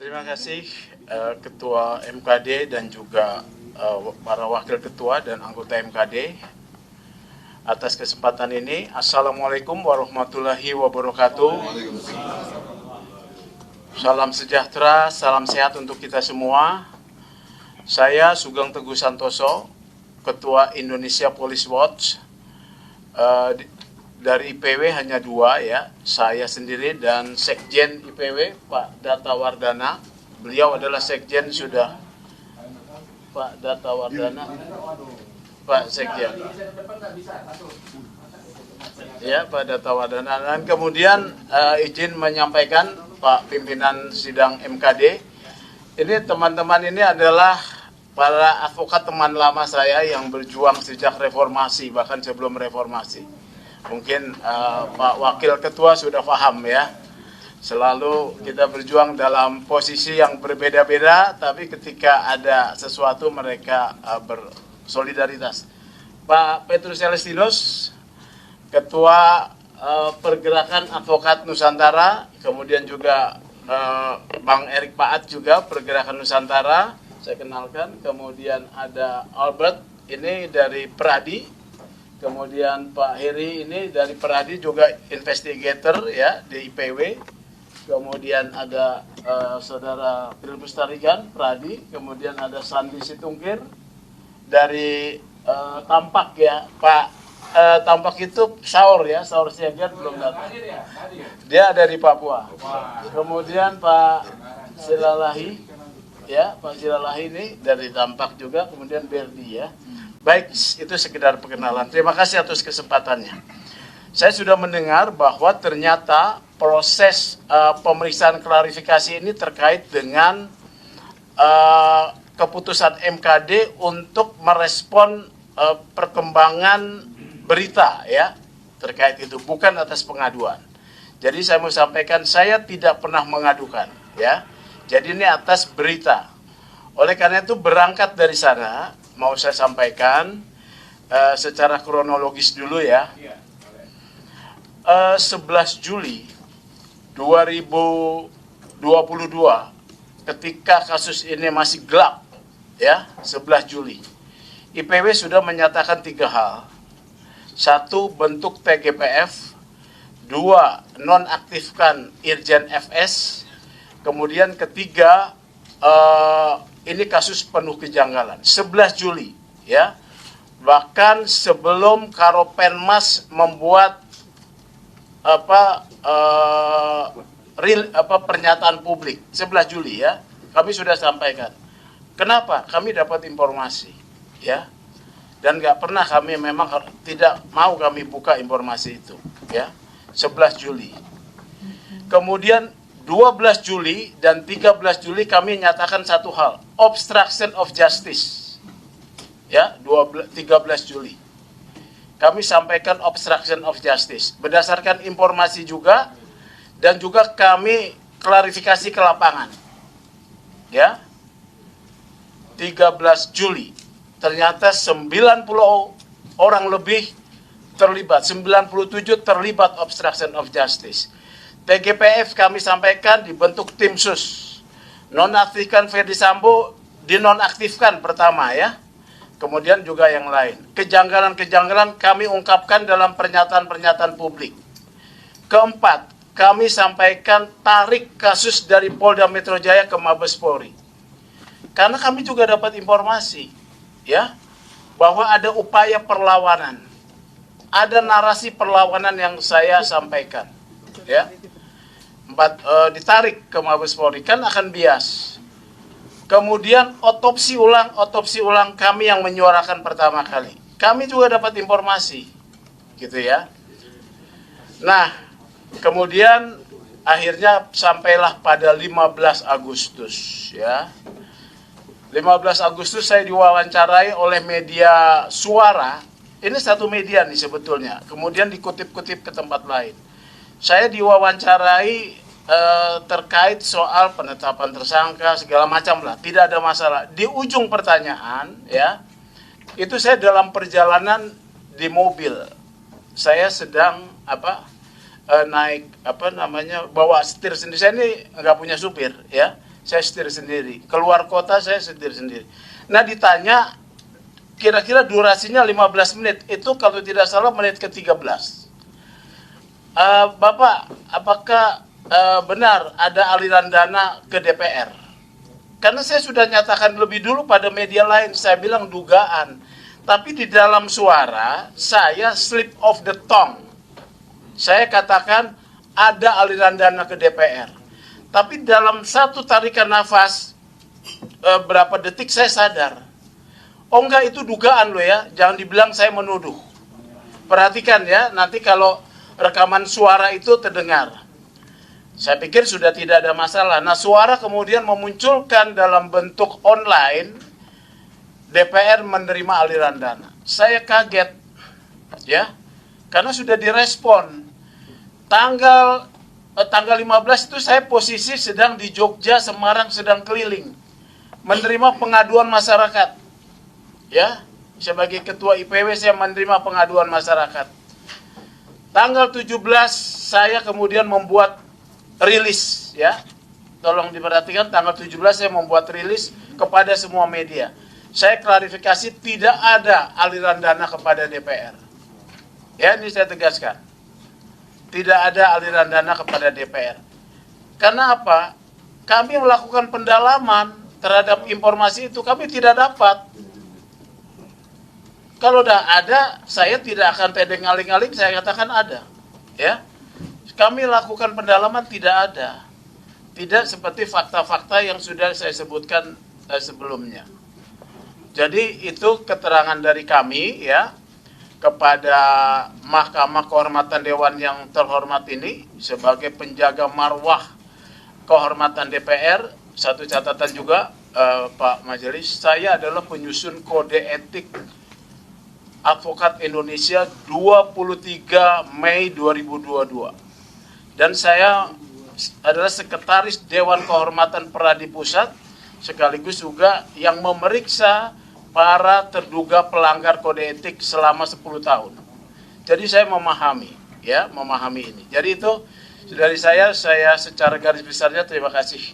Terima kasih Ketua MKD dan juga para Wakil Ketua dan anggota MKD atas kesempatan ini. Assalamualaikum warahmatullahi wabarakatuh. Salam sejahtera, salam sehat untuk kita semua. Saya Sugeng Teguh Santoso, Ketua Indonesia Police Watch. Dari IPW hanya dua ya, saya sendiri dan Sekjen IPW Pak Data Wardana. Beliau adalah Sekjen sudah. Pak Data Wardana, Pak Sekjen. Ya, Pak Data Wardana. Dan kemudian izin menyampaikan Pak Pimpinan Sidang MKD. Ini teman-teman ini adalah para advokat teman lama saya yang berjuang sejak reformasi, bahkan sebelum reformasi. Mungkin Pak Wakil Ketua sudah paham ya. Selalu kita berjuang dalam posisi yang berbeda-beda, tapi ketika ada sesuatu mereka bersolidaritas. Pak Petrus Celestinus, Ketua Pergerakan Advokat Nusantara, kemudian juga Bang Erik Paat juga Pergerakan Nusantara, saya kenalkan. Kemudian ada Albert, ini dari Peradi. Kemudian Pak Heri ini dari Peradi juga investigator ya di IPW. Kemudian ada Saudara Pilbus Tarigan Peradi. Kemudian ada Sandi Situngkir dari Tampak ya. Pak Tampak itu Saur ya, Saur Siagat belum datang. Dia dari Papua. Kemudian Pak Silalahi ya, Pak Silalahi ini dari Tampak juga. Kemudian Berdi ya. Baik, itu sekedar perkenalan. Terima kasih atas kesempatannya. Saya sudah mendengar bahwa ternyata proses pemeriksaan klarifikasi ini terkait dengan keputusan MKD untuk merespon perkembangan berita ya terkait itu, bukan atas pengaduan. Jadi saya mau sampaikan, saya tidak pernah mengadukan ya. Jadi ini atas berita. Oleh karena itu berangkat dari sana, mau saya sampaikan secara kronologis dulu ya. 11 Juli 2022 ketika kasus ini masih gelap ya, 11 Juli IPW sudah menyatakan 3 hal. 1, bentuk TGPF. 2, nonaktifkan Irjen FS. Kemudian ketiga, ini kasus penuh kejanggalan. 11 Juli ya. Bahkan sebelum Karopenmas membuat pernyataan publik 11 Juli ya. Kami sudah sampaikan. Kenapa? Kami dapat informasi ya. Dan nggak pernah kami memang tidak mau kami buka informasi itu ya. 11 Juli. Kemudian 12 Juli dan 13 Juli kami nyatakan satu hal, obstruction of justice. Ya, 13 Juli. Kami sampaikan obstruction of justice berdasarkan informasi juga dan juga kami klarifikasi ke lapangan. Ya. 13 Juli ternyata 90 orang lebih terlibat, 97 terlibat obstruction of justice. TGPF kami sampaikan dibentuk tim sus. Nonaktifkan Ferdi Sambo, dinonaktifkan pertama ya. Kemudian juga yang lain. Kejanggalan-kejanggalan kami ungkapkan dalam pernyataan-pernyataan publik. Keempat, kami sampaikan tarik kasus dari Polda Metro Jaya ke Mabes Polri. Karena kami juga dapat informasi ya bahwa ada upaya perlawanan. Ada narasi perlawanan yang saya sampaikan ya. Ditarik ke Mabes Polri kan akan bias. Kemudian otopsi ulang kami yang menyuarakan pertama kali. Kami juga dapat informasi, gitu ya. Nah, kemudian akhirnya sampailah pada 15 Agustus, ya. 15 Agustus saya diwawancarai oleh media Suara. Ini satu media nih sebetulnya. Kemudian dikutip-kutip ke tempat lain. Saya diwawancarai terkait soal penetapan tersangka segala macam lah, tidak ada masalah. Di ujung pertanyaan ya, itu saya dalam perjalanan di mobil, saya sedang naik bawa setir sendiri. Saya ini nggak punya supir ya, saya setir sendiri. Keluar kota saya setir sendiri. Nah ditanya, kira-kira durasinya 15 menit. Itu kalau tidak salah menit ke-13. Bapak, apakah benar ada aliran dana ke DPR? Karena saya sudah nyatakan lebih dulu pada media lain, saya bilang dugaan. Tapi di dalam suara, saya slip of the tongue. Saya katakan ada aliran dana ke DPR. Tapi dalam satu tarikan nafas, berapa detik saya sadar. Oh enggak, itu dugaan loh ya, jangan dibilang saya menuduh. Perhatikan ya, nanti kalau rekaman suara itu terdengar. Saya pikir sudah tidak ada masalah. Nah, suara kemudian memunculkan dalam bentuk online, DPR menerima aliran dana. Saya kaget, ya, karena sudah direspon. Tanggal 15 itu saya posisi sedang di Jogja, Semarang, sedang keliling, menerima pengaduan masyarakat. Ya, sebagai ketua IPW saya menerima pengaduan masyarakat. Tanggal 17 saya kemudian membuat rilis, ya. Tolong diperhatikan, tanggal 17 saya membuat rilis kepada semua media. Saya klarifikasi tidak ada aliran dana kepada DPR. Ya, ini saya tegaskan. Tidak ada aliran dana kepada DPR. Karena apa? Kami melakukan pendalaman terhadap informasi itu, kami tidak dapat. Kalau udah ada, saya tidak akan tedeng aling-aling, saya katakan ada. Ya. Kami lakukan pendalaman, tidak ada. Tidak seperti fakta-fakta yang sudah saya sebutkan sebelumnya. Jadi itu keterangan dari kami ya kepada Mahkamah Kehormatan Dewan yang terhormat ini sebagai penjaga marwah kehormatan DPR. Satu catatan juga Pak Majelis, saya adalah penyusun kode etik Advokat Indonesia 23 Mei 2022. Dan saya adalah sekretaris Dewan Kehormatan Peradi Pusat, sekaligus juga yang memeriksa para terduga pelanggar kode etik selama 10 tahun. Jadi saya memahami, ya, memahami ini. Jadi itu dari saya secara garis besarnya terima kasih.